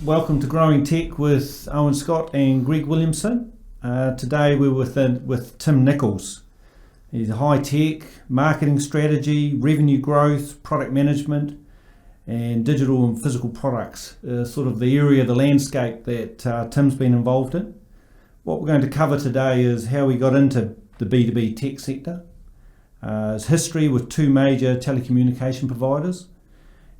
Welcome to Growing Tech with Owen Scott and Greg Williamson. Today we're with Tim Nichols. He's high tech, marketing strategy, revenue growth, product management, and digital and physical products. Sort of the area, the landscape that Tim's been involved in. What we're going to cover today is how he got into the B2B tech sector, his history with two major telecommunication providers,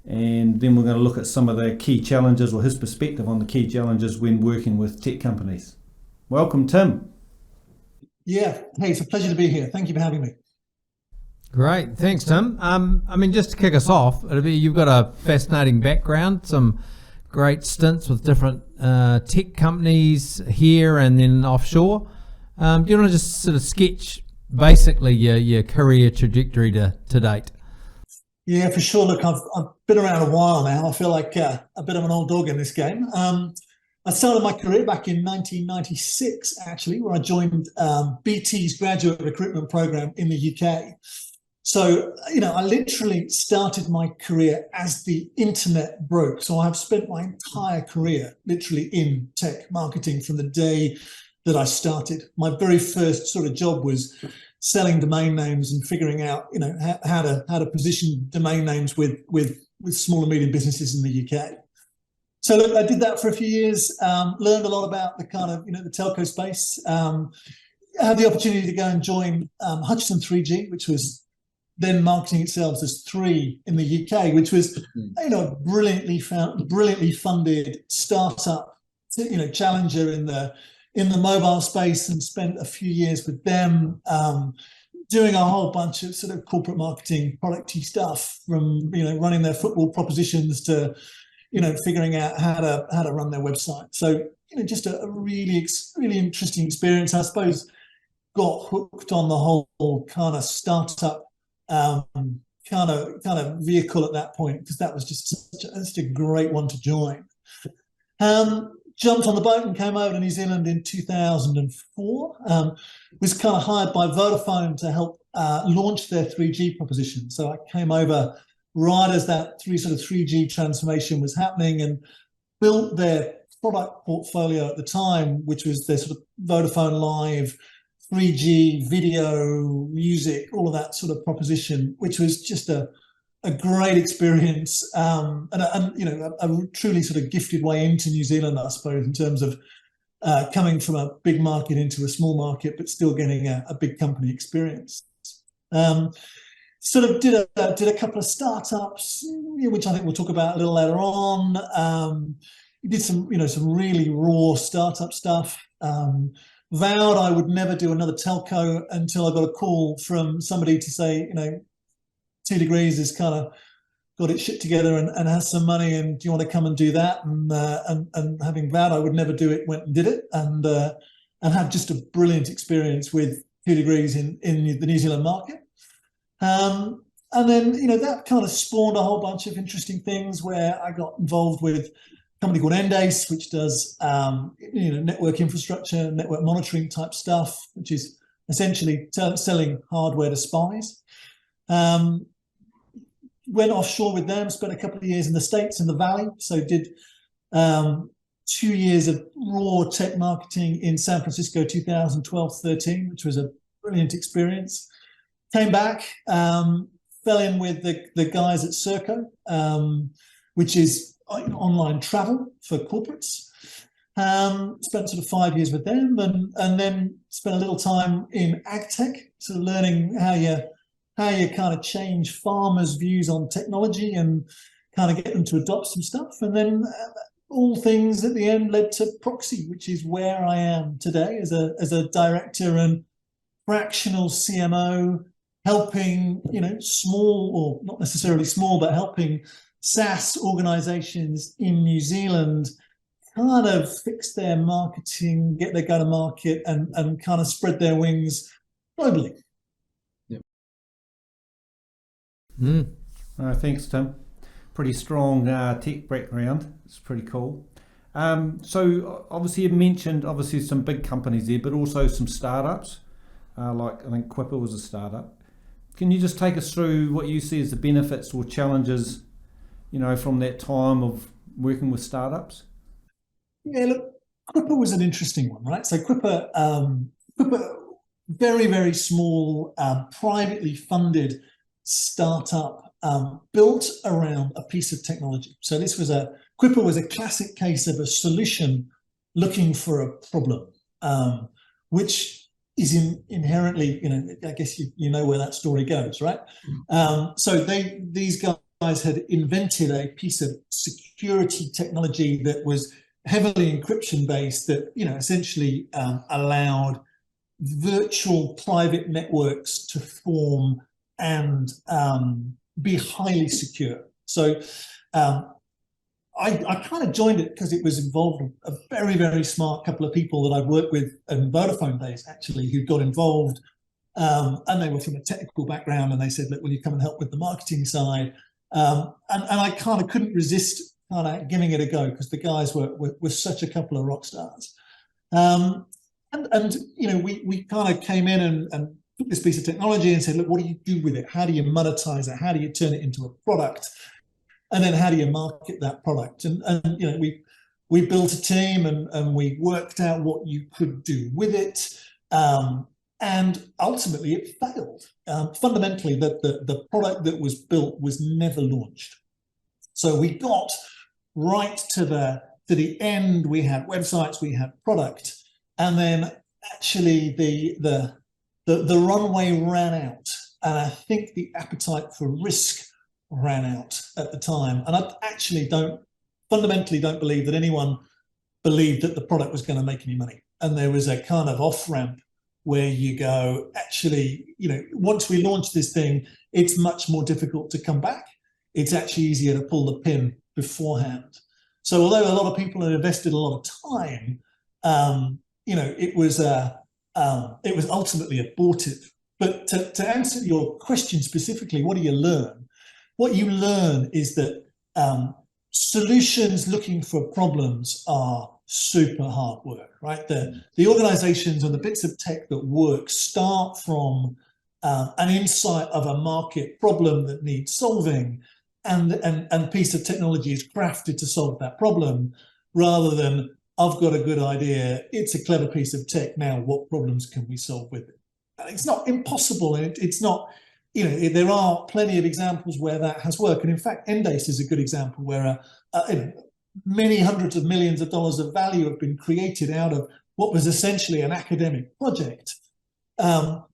and then we're going to look at some of the key challenges, or his perspective on the key challenges when working with tech companies. Welcome, Tim. Yeah, hey, it's a pleasure to be here. Thank you for having me. Great, thanks, Tim. Just to kick us off, you've got a fascinating background, some great stints with different tech companies here and then offshore. Do you want to just sort of sketch basically your career trajectory to date? Yeah, for sure. Look, I've been around a while now. I feel like a bit of an old dog in this game. I started my career back in 1996, actually, where I joined BT's graduate recruitment program in the UK. So, I literally started my career as the internet broke. So I've spent my entire career literally in tech marketing from the day that I started. My very first sort of job was selling domain names and figuring out, how to position domain names with small and medium businesses in the UK. So look, I did that for a few years, learned a lot about the kind of, the telco space. I had the opportunity to go and join Hutchison 3G, which was then marketing itself as 3 in the UK, which was, a brilliantly funded startup, challenger in the mobile space, and spent a few years with them, doing a whole bunch of sort of corporate marketing, producty stuff, from running their football propositions to figuring out how to run their website. So just a really interesting experience. I suppose got hooked on the whole kind of startup kind of vehicle at that point, because that was just such a great one to join. Jumped on the boat and came over to New Zealand in 2004. Was kind of hired by Vodafone to help launch their 3G proposition. So I came over right as that 3G transformation was happening, and built their product portfolio at the time, which was their sort of Vodafone Live 3G video, music, all of that sort of proposition, which was just a great experience, and a truly sort of gifted way into New Zealand, I suppose, in terms of coming from a big market into a small market, but still getting a big company experience. Sort of did a couple of startups, which I think we'll talk about a little later on. Did some really raw startup stuff. Vowed I would never do another telco until I got a call from somebody to say, 2 Degrees has kind of got its shit together and has some money, and do you want to come and do that? And having vowed I would never do it, went and did it, and had just a brilliant experience with 2 Degrees in the New Zealand market. And then, that kind of spawned a whole bunch of interesting things, where I got involved with a company called Endace, which does, network infrastructure, network monitoring type stuff, which is essentially selling hardware to spies. Went offshore with them, spent a couple of years in the States, in the Valley. So did 2 years of raw tech marketing in San Francisco, 2012-13, which was a brilliant experience. Came back, fell in with the guys at Serco, which is online travel for corporates. Spent sort of 5 years with them, and then spent a little time in ag tech, sort of learning how you kind of change farmers' views on technology and kind of get them to adopt some stuff. And then all things at the end led to Proxi, which is where I am today as a director and fractional CMO, helping, small, or not necessarily small, but helping SaaS organizations in New Zealand kind of fix their marketing, get their go-to-market, and kind of spread their wings globally. Thanks, Tim. Pretty strong tech background. It's pretty cool. So obviously you mentioned some big companies there, but also some startups. Like I think Quipper was a startup. Can you just take us through what you see as the benefits or challenges, from that time of working with startups? Yeah, look, Quipper was an interesting one, right? So Quipper, very, very small, privately funded startup, built around a piece of technology. So Quipper was a classic case of a solution looking for a problem, which is inherently, I guess you know where that story goes, right? So these guys had invented a piece of security technology that was heavily encryption based, that essentially allowed virtual private networks to form and be highly secure. So I kind of joined it because it was involved a very, very smart couple of people that I've worked with in Vodafone days, actually, who got involved, and they were from a technical background, and they said, look, will you come and help with the marketing side? And I kind of couldn't resist kind of giving it a go, because the guys were such a couple of rock stars. And we kind of came in and took this piece of technology and said, look, what do you do with it? How do you monetize it? How do you turn it into a product? And then how do you market that product? And we built a team and we worked out what you could do with it. And ultimately it failed. Fundamentally, the product that was built was never launched. So we got right to the end. We had websites, we had product, and then actually the runway ran out, and I think the appetite for risk ran out at the time. And I actually fundamentally don't believe that anyone believed that the product was going to make any money. And there was a kind of off ramp where you go, actually, once we launch this thing, it's much more difficult to come back. It's actually easier to pull the pin beforehand. So although a lot of people had invested a lot of time, it was ultimately abortive. But to answer your question specifically, what do you learn? What you learn is that solutions looking for problems are super hard work, right? The organizations and the bits of tech that work start from an insight of a market problem that needs solving, and a piece of technology is crafted to solve that problem, rather than, I've got a good idea, it's a clever piece of tech, now what problems can we solve with it? It's not impossible, and it's not, there are plenty of examples where that has worked. And in fact, Endace is a good example where many hundreds of millions of dollars of value have been created out of what was essentially an academic project. But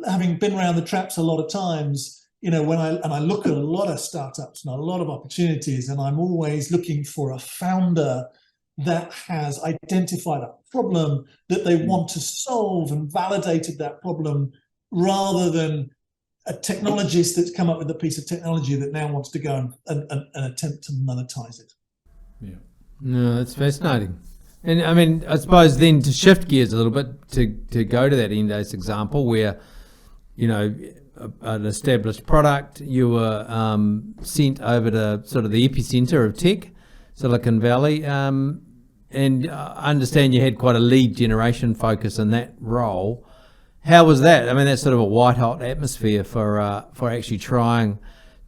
having been around the traps a lot of times, when I look at a lot of startups and a lot of opportunities, and I'm always looking for a founder that has identified a problem that they want to solve and validated that problem, rather than a technologist that's come up with a piece of technology that now wants to go and attempt to monetize it. Yeah. No, that's fascinating. And I mean, I suppose then to shift gears a little bit, to go to that Endace example where, an established product, you were sent over to sort of the epicenter of tech, Silicon Valley, and I understand you had quite a lead generation focus in that role. How was that? I mean, that's sort of a white hot atmosphere for actually trying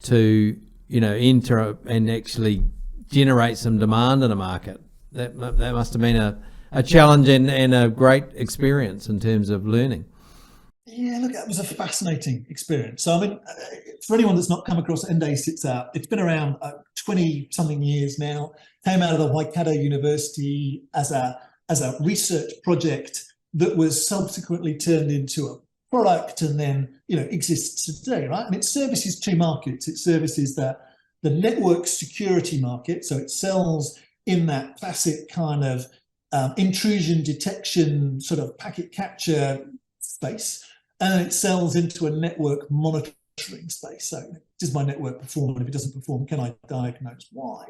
to enter and actually generate some demand in a market. That must have been a challenge and a great experience in terms of learning. Yeah, look, that was a fascinating experience. So, I mean, for anyone that's not come across Endace, it's been around 20-something years now. Came out of the Waikato University as a research project that was subsequently turned into a product, and then exists today, right? And it services two markets. It services the network security market, so it sells in that classic kind of intrusion detection, sort of packet capture space. And it sells into a network monitoring space. So does my network perform? And if it doesn't perform, can I diagnose why?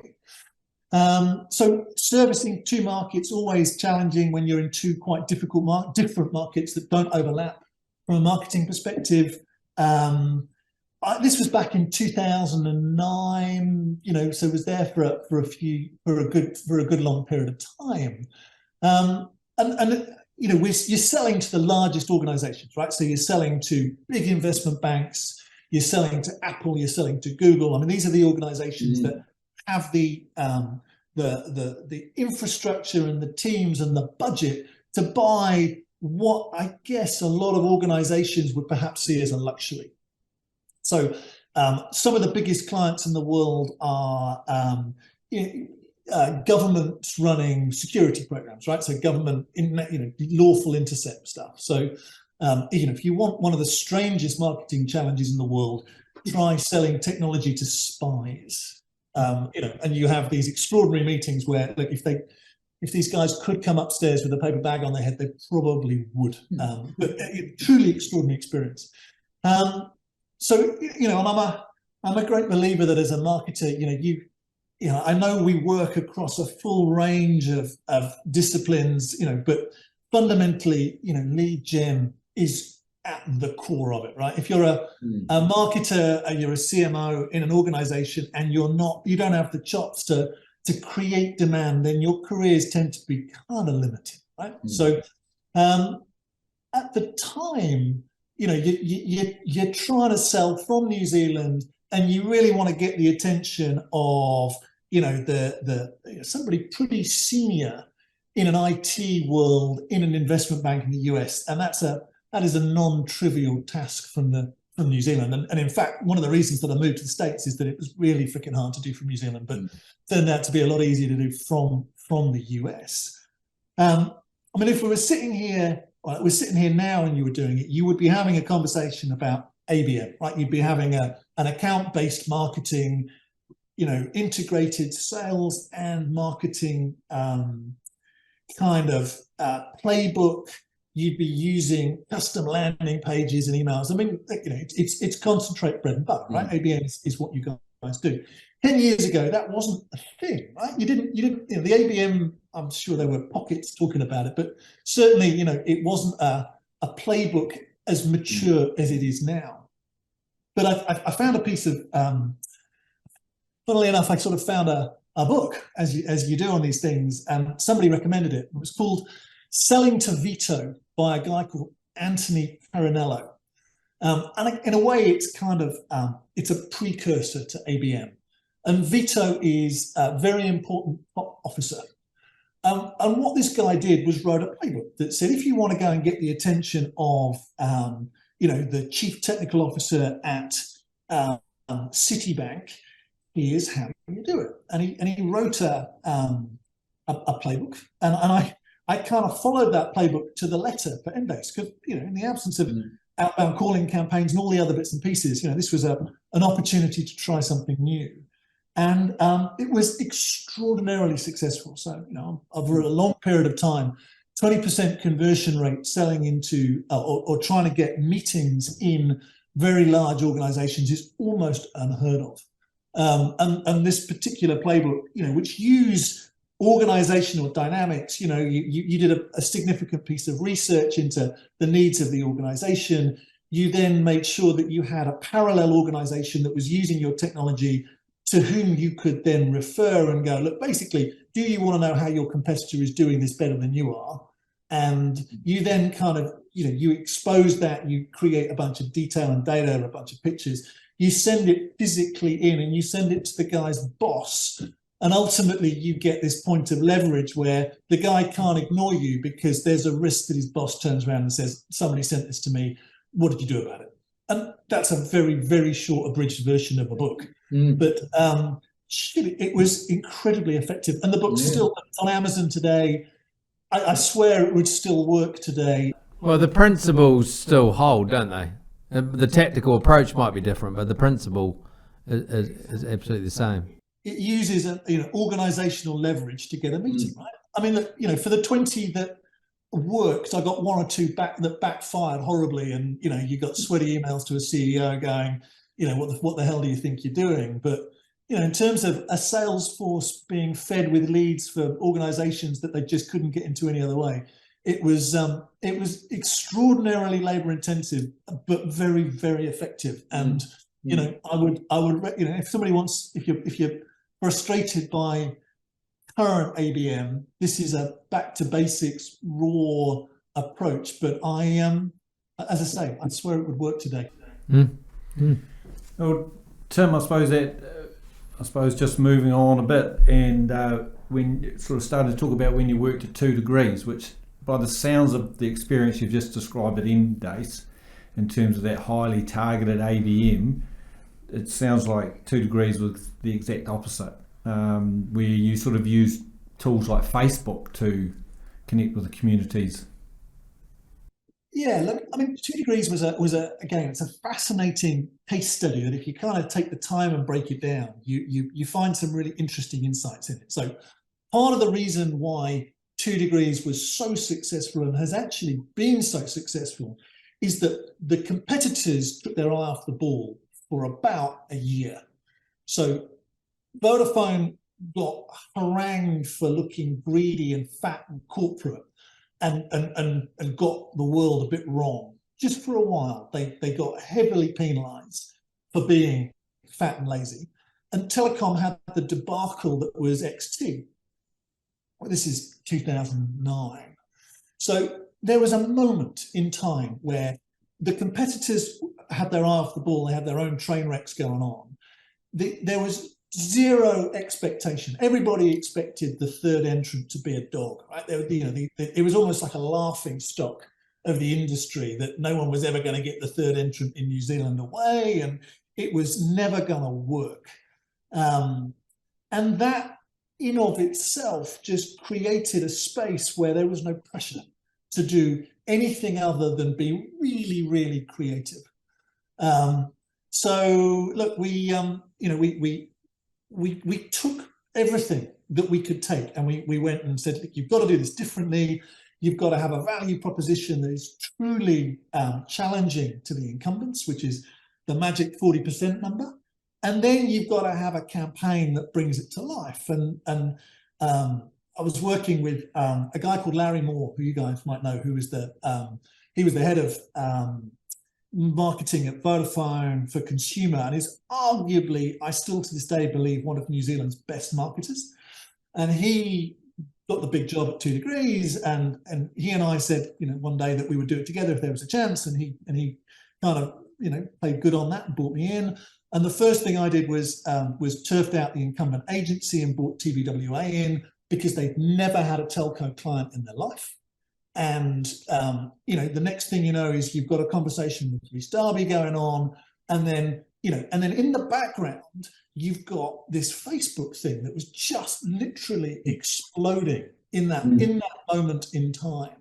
So servicing two markets, always challenging when you're in two quite difficult different markets that don't overlap from a marketing perspective. This was back in 2009, so it was there for a good long period of time. You're selling to the largest organizations, right? So you're selling to big investment banks, you're selling to Apple, you're selling to Google. I mean, these are the organizations that have the the infrastructure and the teams and the budget to buy what I guess a lot of organizations would perhaps see as a luxury. So some of the biggest clients in the world are governments running security programs, right? So government, lawful intercept stuff. So if you want one of the strangest marketing challenges in the world, try selling technology to spies. And you have these extraordinary meetings where, like, if these guys could come upstairs with a paper bag on their head, they probably would. But truly extraordinary experience. So and I'm a great believer that as a marketer, I know we work across a full range of disciplines, but fundamentally, lead gen is at the core of it, right? If you're a marketer, you're a CMO in an organization, and you don't have the chops to create demand, then your careers tend to be kind of limited, right? So at the time, you're trying to sell from New Zealand, and you really want to get the attention of somebody pretty senior in an IT world in an investment bank in the US, and that is a non-trivial task from New Zealand. And in fact, one of the reasons that I moved to the States is that it was really freaking hard to do from New Zealand, but turned out to be a lot easier to do from the US. If we were sitting here, we're sitting here now and you were doing it, you would be having a conversation about ABM, right? You'd be having an account-based marketing, integrated sales and marketing kind of playbook. You'd be using custom landing pages and emails. It's concentrate bread and butter, right? ABM is what you guys do. 10 years ago, that wasn't a thing, right? You didn't. The ABM. I'm sure there were pockets talking about it, but certainly, it wasn't a playbook as mature as it is now. But I found a piece of, funnily enough, I sort of found a book, as you do on these things, and somebody recommended it. It was called Selling to Veto by a guy called Anthony Carinello. And in a way, it's kind of, it's a precursor to ABM. And Veto is a very important top officer. And what this guy did was wrote a playbook that said, if you want to go and get the attention of, the chief technical officer at Citibank, here's how you do it. And he wrote a playbook, and I kind of followed that playbook to the letter for Embase, because in the absence of outbound calling campaigns and all the other bits and pieces, this was an opportunity to try something new. And it was extraordinarily successful. So, over a long period of time, 20% conversion rate selling into or trying to get meetings in very large organizations is almost unheard of. And this particular playbook, which used organizational dynamics, you did a significant piece of research into the needs of the organization. You then made sure that you had a parallel organization that was using your technology, to whom you could then refer and go, look, basically, do you want to know how your competitor is doing this better than you are? And you then kind of, you expose that, you create a bunch of detail and data, a bunch of pictures, you send it physically in, and you send it to the guy's boss. And ultimately, you get this point of leverage where the guy can't ignore you, because there's a risk that his boss turns around and says, somebody sent this to me, what did you do about it? And that's a very, very short abridged version of a book. But it was incredibly effective. And the book's still on Amazon today. I swear it would still work today. Well, the principles still hold, don't they? The tactical approach might be different, but the principle is absolutely the same. It uses organizational leverage to get a meeting, right? Look, for the 20 that worked, I got one or two that backfired horribly, and you got sweaty emails to a CEO going, what the hell do you think you're doing? But in terms of a sales force being fed with leads for organizations that they just couldn't get into any other way, it was extraordinarily labor intensive, but very, very effective. And I would if somebody wants, if you're frustrated by current ABM, this is a back to basics raw approach. But as I say, I swear it would work today. Well, Tim, I suppose just moving on a bit, and when you sort of started to talk about when you worked at 2 Degrees, which by the sounds of the experience you've just described at Endace, in terms of that highly targeted ABM, it sounds like 2 Degrees was the exact opposite, where you sort of used tools like Facebook to connect with the communities. Yeah, look, I mean, 2 Degrees was again, it's a fascinating case study that if you kind of take the time and break it down, you find some really interesting insights in it. So part of the reason why 2 Degrees was so successful and has actually been so successful is that the competitors took their eye off the ball for about a year. So Vodafone got harangued for looking greedy and fat and corporate, and got the world a bit wrong. Just for a while, they got heavily penalised for being fat and lazy. And Telecom had the debacle that was XT. Well, this is 2009. So there was a moment in time where the competitors had their eye off the ball. They had their own train wrecks going on. There was zero expectation. Everybody expected the third entrant to be a dog, right? It was almost like a laughing stock of the industry that no one was ever going to get the third entrant in New Zealand away, and it was never going to work. And that in of itself just created a space where there was no pressure to do anything other than be really, really creative. So look, we took everything that we could take, and we went and said, look, you've got to do this differently. You've got to have a value proposition that is truly challenging to the incumbents, which is the magic 40% number. And then you've got to have a campaign that brings it to life. And I was working with a guy called Larry Moore, who you guys might know, who was he was the head of marketing at Vodafone for consumer, and is arguably, I still to this day believe, one of New Zealand's best marketers. And he got the big job at 2 Degrees, and he and I said, one day that we would do it together if there was a chance. And he kind of, played good on that and brought me in. And the first thing I did was turfed out the incumbent agency and brought TBWA in, because they'd never had a telco client in their life. And the next thing you know is you've got a conversation with Reece Darby going on, and then in the background you've got this Facebook thing that was just literally exploding in that moment in time,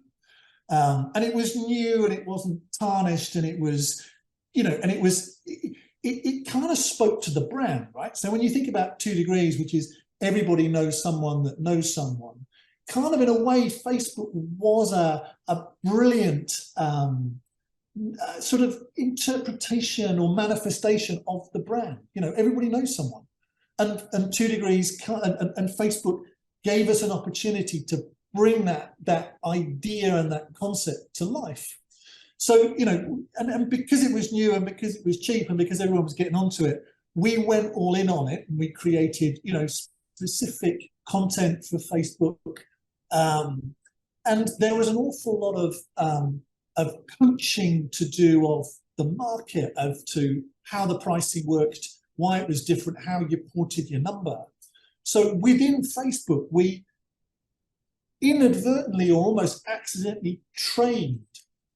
and it was new and it wasn't tarnished, and it was it kind of spoke to the brand, right? So when you think about 2 Degrees, which is everybody knows someone that knows someone, kind of in a way, Facebook was a brilliant sort of interpretation or manifestation of the brand. Everybody knows someone, and 2 Degrees and Facebook gave us an opportunity to bring that idea and that concept to life. So and because it was new and because it was cheap and because everyone was getting onto it, we went all in on it, and we created specific content for Facebook. And there was an awful lot of coaching to do of the market, of to how the pricing worked, why it was different, how you ported your number. So within Facebook, we inadvertently or almost accidentally trained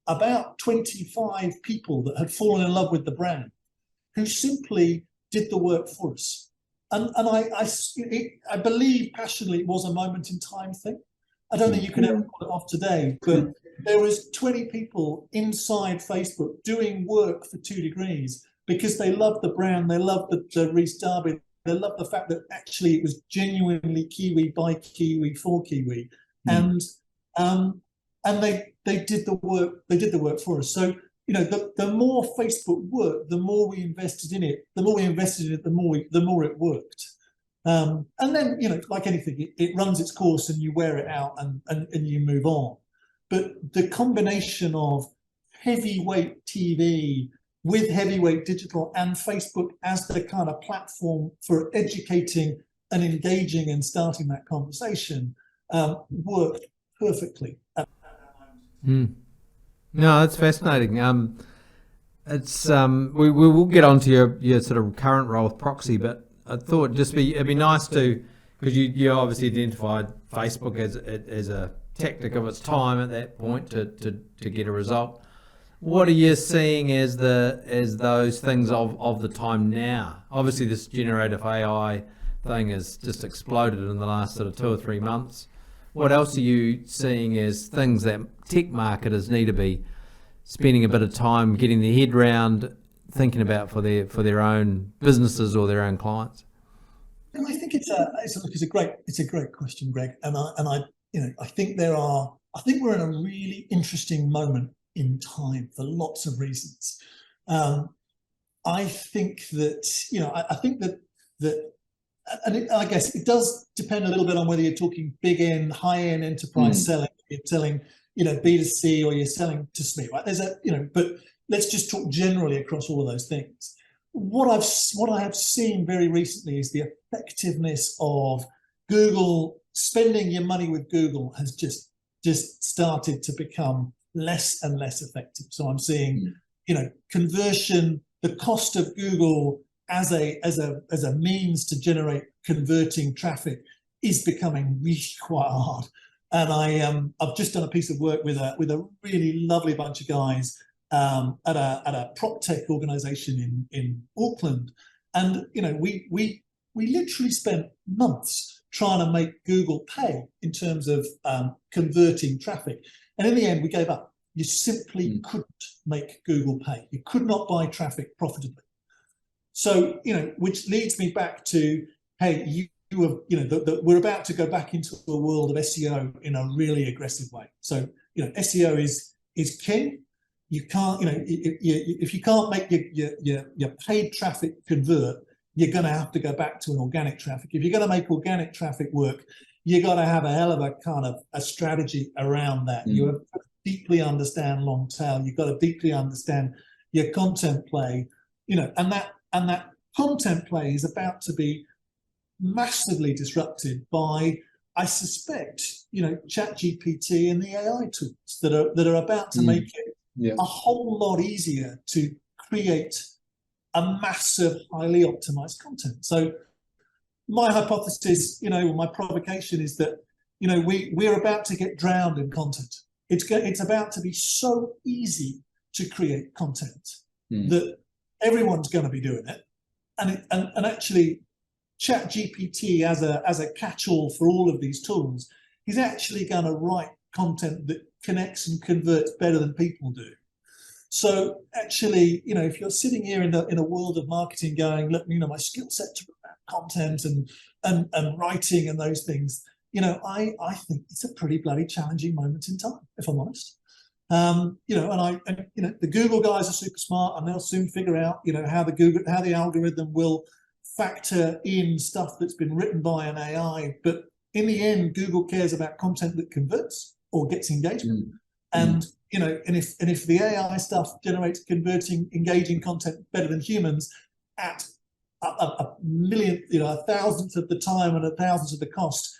about 25 people that had fallen in love with the brand, who simply did the work for us. And I believe passionately it was a moment in time thing. I don't think you can ever pull it off today, but there was 20 people inside Facebook doing work for 2 Degrees because they loved the brand, they loved the Reece Darby, they loved the fact that actually it was genuinely Kiwi by Kiwi for Kiwi, and they did the work. They did the work for us. So the more Facebook worked, the more we invested in it. The more it worked. And then, like anything, it runs its course and you wear it out and you move on. But the combination of heavyweight TV with heavyweight digital and Facebook as the kind of platform for educating and engaging and starting that conversation worked perfectly. No, that's fascinating. It's we will get onto your sort of current role with Proxi, but I thought it'd be nice to Because you obviously identified Facebook as a tactic of its time at that point to get a result. What are you seeing as those things of the time now? Obviously, this generative AI thing has just exploded in the last sort of 2 or 3 months. What else are you seeing as things that tech marketers need to be spending a bit of time getting their head round, thinking about for their own businesses or their own clients? And I think it's a great question, Greg. And I think we're in a really interesting moment in time for lots of reasons. I think that I guess it does depend a little bit on whether you're talking big end, high end enterprise selling, you're selling, B2C, or you're selling to SME, right? But let's just talk generally across all of those things. What I have seen very recently is the effectiveness of Google. Spending your money with Google has just started to become less and less effective. So I'm seeing, conversion, the cost of Google as a means to generate converting traffic is becoming really quite hard. And I've just done a piece of work with a really lovely bunch of guys at a prop tech organization in Auckland, and we literally spent months trying to make Google pay in terms of converting traffic, and in the end we gave up. You simply couldn't make Google pay. You could not buy traffic profitably. So which leads me back to, hey, we're about to go back into a world of SEO in a really aggressive way. So SEO is king. You can't, if you can't make your paid traffic convert, you're going to have to go back to an organic traffic. If you're going to make organic traffic work, you got to have a hell of a kind of a strategy around that. You have to deeply understand long tail. You've got to deeply understand your content play, and that content play is about to be massively disrupted by, I suspect, ChatGPT and the AI tools that are about to make it a whole lot easier to create a massive, highly optimized content. So my hypothesis, my provocation is that, we're about to get drowned in content. It's about to be so easy to create content that everyone's going to be doing it. And actually, ChatGPT as a catch-all for all of these tools is actually going to write content that connects and converts better than people do. So actually, if you're sitting here in a world of marketing going, look, my skill set to content and writing and those things, I think it's a pretty bloody challenging moment in time, if I'm honest. The Google guys are super smart, and they'll soon figure out, how the algorithm will factor in stuff that's been written by an AI. But in the end, Google cares about content that converts or gets engagement. And if the AI stuff generates converting, engaging content better than humans at a million, a thousandth of the time and a thousandth of the cost,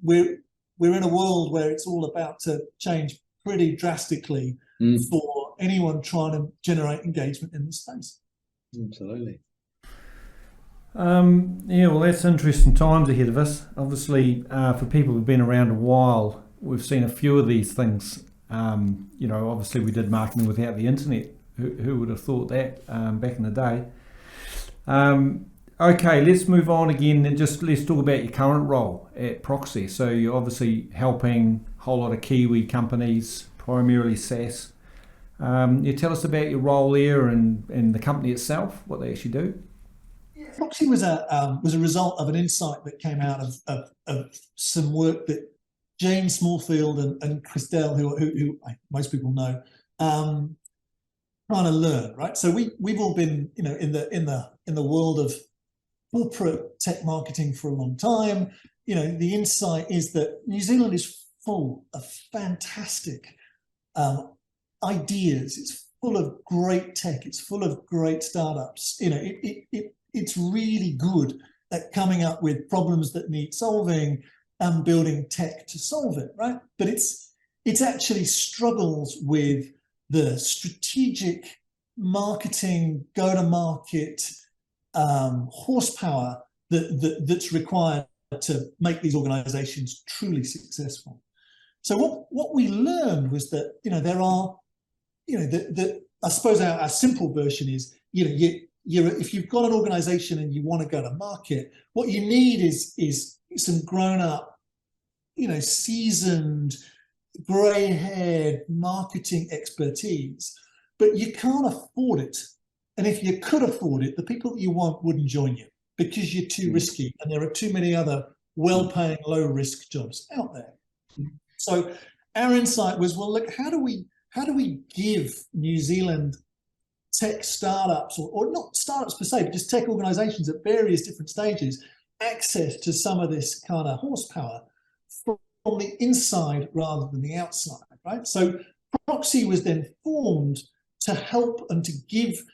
we're in a world where it's all about to change pretty drastically for anyone trying to generate engagement in the space. Absolutely. Well, that's interesting times ahead of us. Obviously, for people who've been around a while, we've seen a few of these things. Obviously we did marketing without the internet. Who would have thought that back in the day? Okay, let's move on again and let's talk about your current role at Proxi. So you're obviously helping a whole lot of Kiwi companies, primarily SaaS. You tell us about your role there and the company itself, what they actually do. Proxi was a result of an insight that came out of some work that Jane Smallfield and Christelle, who most people know, trying to learn, right? So we've all been, in the world of corporate tech marketing for a long time. The insight is that New Zealand is full of fantastic ideas. It's full of great tech. It's full of great startups. It's really good at coming up with problems that need solving and building tech to solve it, right? But it's actually struggles with the strategic marketing, go-to-market horsepower that's required to make these organizations truly successful. So what we learned was that, there are, I suppose our simple version is, if you've got an organization and you want to go to market, what you need is some grown up, seasoned, grey-haired marketing expertise, but you can't afford it. And if you could afford it, the people that you want wouldn't join you because you're too risky and there are too many other well-paying, low-risk jobs out there. So our insight was, well, look, how do we give New Zealand tech startups, or not startups per se, but just tech organizations at various different stages, access to some of this kind of horsepower from the inside rather than the outside, right? So Proxi was then formed to help and to give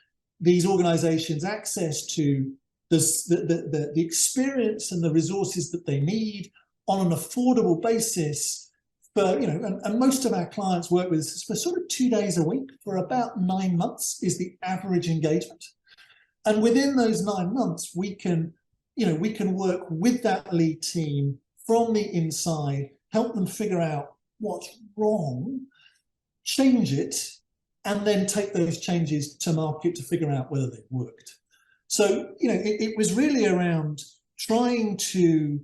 these organizations access to the experience and the resources that they need on an affordable basis. For, and most of our clients work with us for sort of 2 days a week for about 9 months is the average engagement. And within those 9 months, we can work with that lead team from the inside, help them figure out what's wrong, change it, and then take those changes to market to figure out whether they've worked. So, it was really around trying to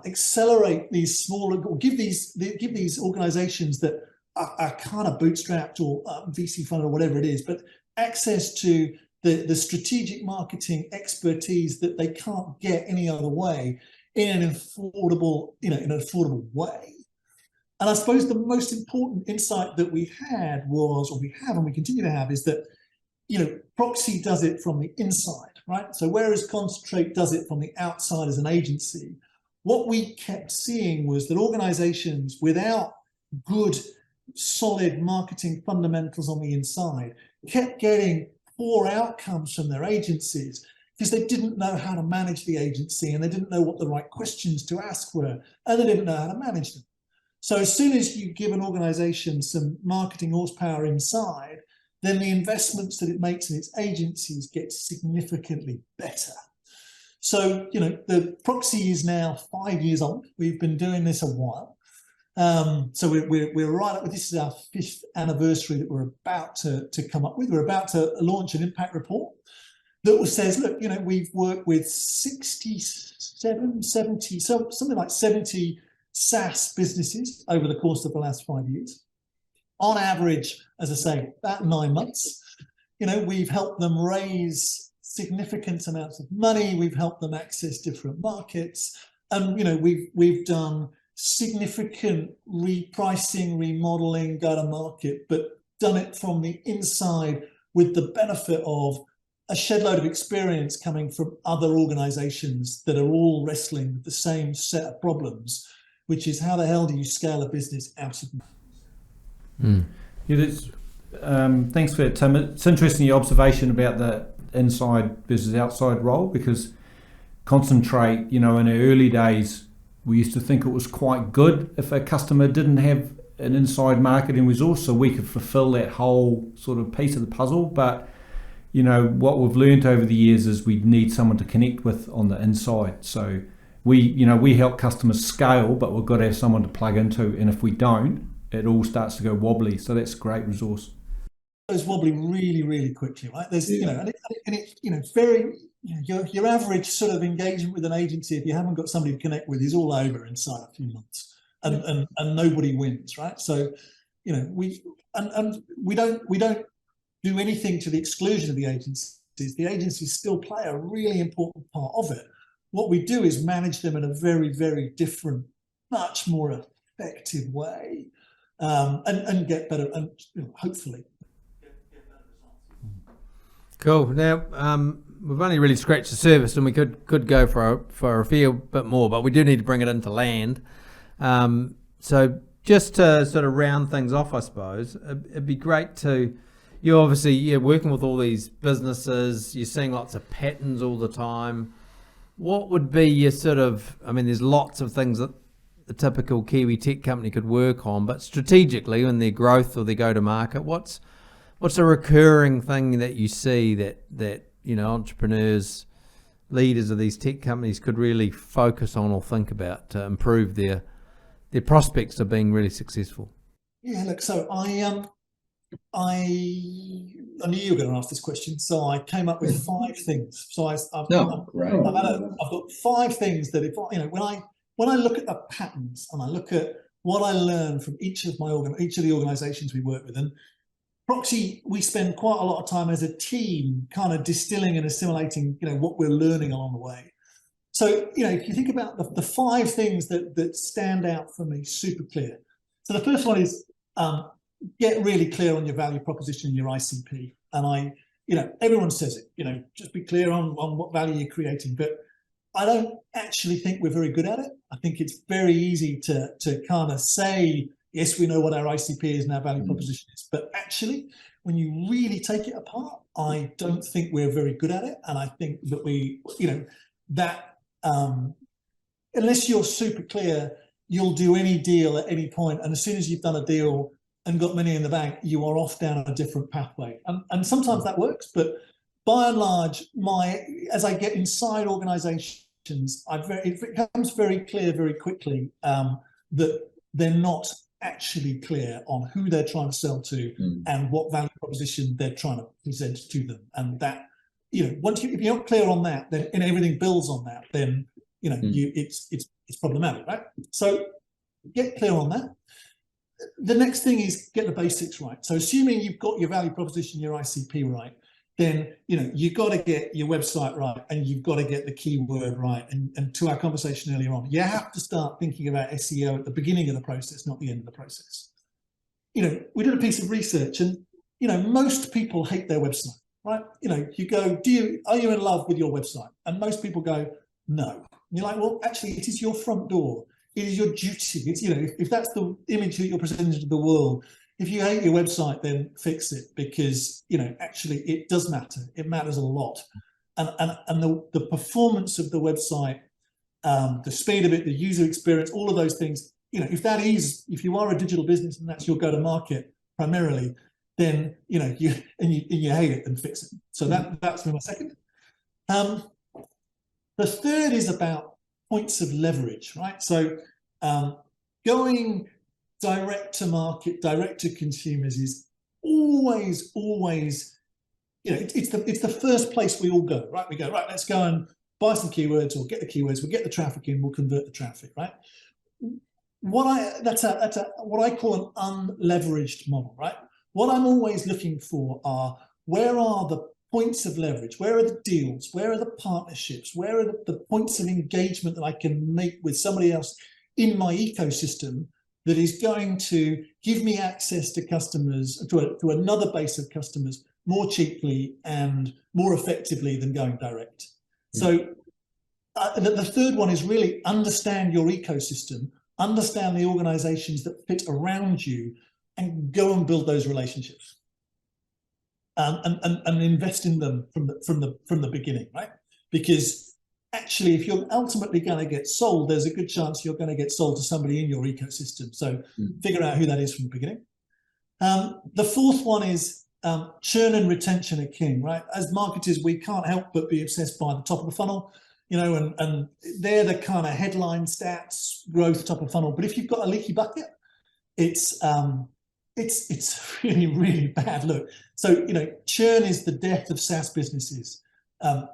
accelerate these smaller, or give these organizations that are kind of bootstrapped or VC funded or whatever it is, but access to the strategic marketing expertise that they can't get any other way in an affordable way. And I suppose the most important insight that we had was, or we have and we continue to have, is that, Proxi does it from the inside, right? So whereas Concentrate does it from the outside as an agency, what we kept seeing was that organizations without good, solid marketing fundamentals on the inside kept getting poor outcomes from their agencies because they didn't know how to manage the agency and they didn't know what the right questions to ask were, and they didn't know how to manage them. So as soon as you give an organization some marketing horsepower inside, then the investments that it makes in its agencies get significantly better. So, the Proxi is now 5 years old. We've been doing this a while. So we're right up with, this is our 5th anniversary that we're about to come up with. We're about to launch an impact report that says, look, we've worked with 67, 70, something like 70 SaaS businesses over the course of the last 5 years. On average, as I say, about 9 months. We've helped them raise significant amounts of money. We've helped them access different markets, and we've done significant repricing, remodeling, go to market, but done it from the inside with the benefit of a shed load of experience coming from other organizations that are all wrestling with the same set of problems, which is how the hell do you scale a business out of? Yeah, thanks for that, Tim. It's interesting your observation about the inside versus outside role, because Concentrate, in our early days, we used to think it was quite good if a customer didn't have an inside marketing resource, so we could fulfill that whole sort of piece of the puzzle. But what we've learned over the years is we need someone to connect with on the inside. So we help customers scale, but we've got to have someone to plug into, and if we don't, it all starts to go wobbly. So that's a great resource. It goes wobbly really, really quickly, right? There's, and it's very, your average sort of engagement with an agency, if you haven't got somebody to connect with, is all over inside a few months, and nobody wins, right? So, we don't do anything to the exclusion of the agencies. The agencies still play a really important part of it. What we do is manage them in a very, very different, much more effective way, and get better, and hopefully get better results. Cool. Now, we've only really scratched the surface, and we could go for a fair bit more, but we do need to bring it into land. So just to sort of round things off, I suppose, it'd be great to, you're working with all these businesses, you're seeing lots of patterns all the time. What would be your there's lots of things that the typical Kiwi tech company could work on, but strategically in their growth or their go-to-market, what's a recurring thing that you see that entrepreneurs leaders of these tech companies could really focus on or think about to improve their prospects of being really successful? Yeah, look, so I knew you were going to ask this question, so I came up with 5 things. So I've got 5 things that when I look at the patterns and I look at what I learned from each of the organisations we work with, and Proxi, we spend quite a lot of time as a team kind of distilling and assimilating, what we're learning along the way. So, if you think about the 5 things that stand out for me, super clear. So the first one is get really clear on your value proposition and your ICP. And everyone says it, just be clear on what value you're creating. But I don't actually think we're very good at it. I think it's very easy to kind of say, yes, we know what our ICP is and our value proposition is. But actually, when you really take it apart, I don't think we're very good at it. And I think that unless you're super clear, you'll do any deal at any point. And as soon as you've done a deal and got money in the bank, you are off down a different pathway. And sometimes that works, but by and large, as I get inside organizations, it becomes very clear very quickly that they're not actually clear on who they're trying to sell to and what value proposition they're trying to present to them. And that, if you're not clear on that, then and everything builds on that, then it's problematic, right? So get clear on that. The next thing is get the basics right. So assuming you've got your value proposition, your ICP right, then you've got to get your website right and you've got to get the keyword right. And to our conversation earlier on, you have to start thinking about SEO at the beginning of the process, not the end of the process. We did a piece of research and most people hate their website, right? You go, are you in love with your website? And most people go, no. And you're like, well, actually, it is your front door. It is your duty. It's, if that's the image that you're presenting to the world, if you hate your website, then fix it, because, actually it does matter. It matters a lot. And the performance of the website, the speed of it, the user experience, all of those things, if you are a digital business and that's your go-to-market primarily, then, you hate it, and fix it. So that's my second. The third is about points of leverage, right? So going direct to market, direct to consumers is always, it's the first place we all go, right? We go, right, let's go and buy some keywords or get the keywords, we'll get the traffic in, we'll convert the traffic, right? That's what I call an unleveraged model, right? What I'm always looking for are, where are the points of leverage? Where are the deals? Where are the partnerships? Where are the points of engagement that I can make with somebody else in my ecosystem that is going to give me access to customers, to another base of customers more cheaply and more effectively than going direct? So the third one is really understand your ecosystem, understand the organizations that fit around you, and go and build those relationships. And invest in them from the beginning, right? Because actually, if you're ultimately going to get sold, there's a good chance you're going to get sold to somebody in your ecosystem. So figure out who that is from the beginning. The fourth one is churn and retention are king, right? As marketers, we can't help but be obsessed by the top of the funnel, and they're the kind of headline stats, growth, top of funnel. But if you've got a leaky bucket, it's really, really bad look. So, churn is the death of SaaS businesses,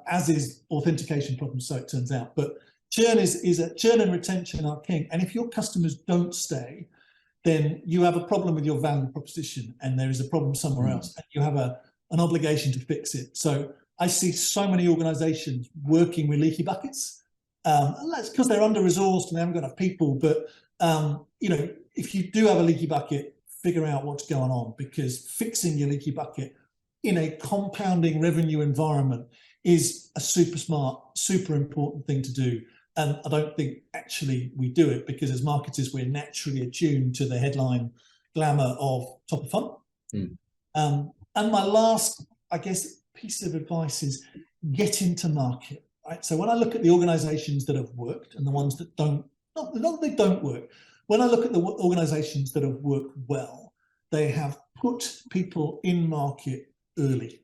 as is authentication problems, so it turns out. But churn churn and retention are king. And if your customers don't stay, then you have a problem with your value proposition, and there is a problem somewhere else, and you have an obligation to fix it. So I see so many organizations working with leaky buckets. And that's because they're under-resourced and they haven't got enough people. But, if you do have a leaky bucket, figure out what's going on, because fixing your leaky bucket in a compounding revenue environment is a super smart, super important thing to do. And I don't think actually we do it, because as marketers, we're naturally attuned to the headline glamour of top of funnel. And my last, I guess, piece of advice is get into market, right? So when I look at the organizations that have worked and the ones that don't, not that they don't work, when I look at the organizations that have worked well, they have put people in market early.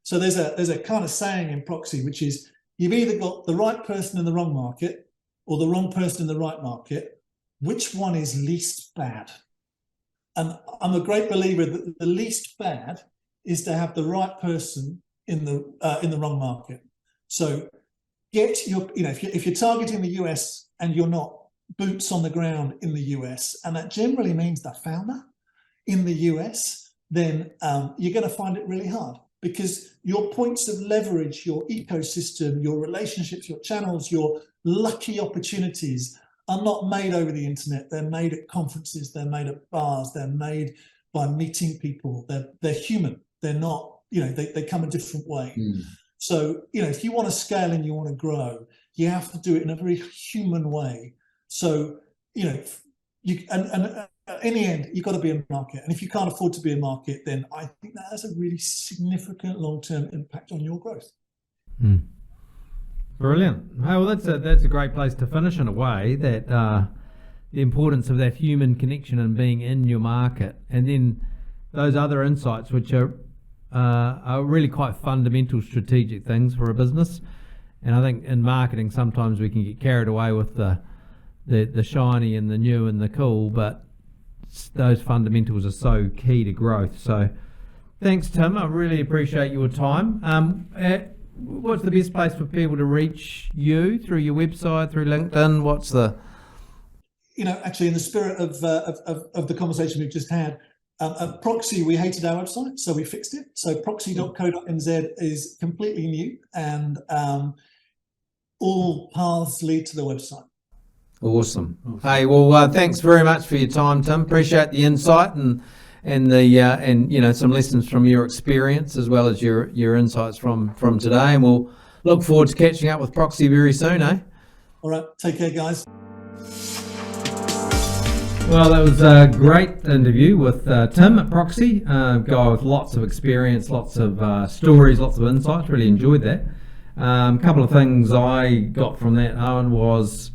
So there's a kind of saying in Proxi, which is, you've either got the right person in the wrong market or the wrong person in the right market. Which one is least bad? And I'm a great believer that the least bad is to have the right person in the wrong market. So get your, if you're targeting the US and you're not boots on the ground in the US, and that generally means the founder in the US, then you're going to find it really hard, because your points of leverage, your ecosystem, your relationships, your channels, your lucky opportunities are not made over the internet. They're made at conferences, they're made at bars, they're made by meeting people. They're human. They're not, they come a different way. So, if you want to scale and you want to grow, you have to do it in a very human way. So, in the end, you've got to be a market. And if you can't afford to be a market, then I think that has a really significant long-term impact on your growth. Brilliant. Oh, well, that's a great place to finish, in a way, that the importance of that human connection and being in your market, and then those other insights, which are really quite fundamental strategic things for a business. And I think in marketing, sometimes we can get carried away with the shiny and the new and the cool, but those fundamentals are so key to growth. So thanks, Tim. I really appreciate your time. What's the best place for people to reach you? Through your website, through LinkedIn? What's the... Actually, in the spirit of the conversation we've just had, at Proxi, we hated our website, so we fixed it. So proxi.co.nz is completely new, and all paths lead to the website. Awesome. Hey, well, thanks very much for your time, Tim. Appreciate the insight and some lessons from your experience, as well as your insights from today. And we'll look forward to catching up with Proxi very soon, eh? All right, take care, guys. Well, that was a great interview with Tim at Proxi, a guy with lots of experience, lots of stories, lots of insights. Really enjoyed that. A couple of things I got from that, Owen, was,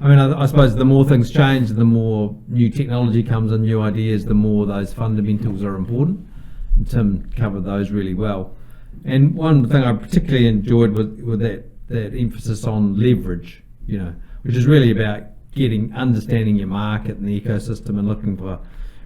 I suppose the more things change, the more new technology comes and new ideas, the more those fundamentals are important. And Tim covered those really well. And one thing I particularly enjoyed with that emphasis on leverage, which is really about understanding your market and the ecosystem and looking for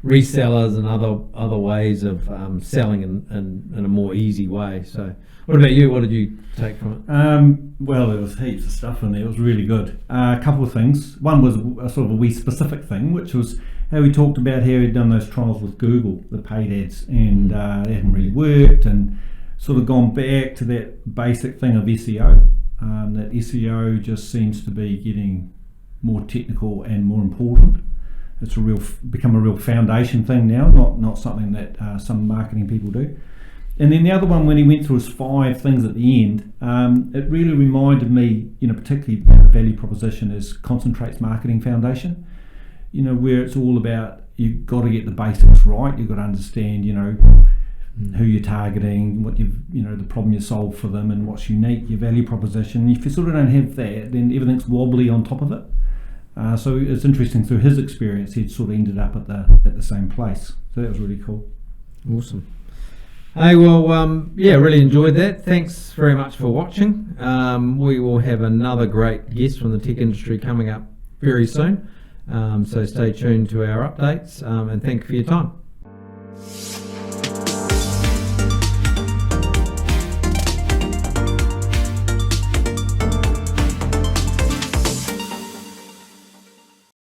resellers and other ways of selling in a more easy way. So what about you? What did you take from it? Well, there was heaps of stuff in there. It was really good. A couple of things. One was a sort of a wee specific thing, which was how he talked about how he'd done those trials with Google, the paid ads, and they hadn't really worked, and sort of gone back to that basic thing of SEO. That SEO just seems to be getting more technical and more important. It's become a real foundation thing now, not something that some marketing people do. And then the other one, when he went through his 5 things at the end, it really reminded me, particularly the value proposition is concentrates marketing foundation, where it's all about, you've got to get the basics right. You've got to understand, who you're targeting, what the problem you solve for them, and what's unique, your value proposition. If you sort of don't have that, then everything's wobbly on top of it. So it's interesting, through his experience, he'd sort of ended up at the same place. So that was really cool. Awesome. Hey, well, really enjoyed that. Thanks very much for watching. We will have another great guest from the tech industry coming up very soon. So stay tuned to our updates, and thank you for your time.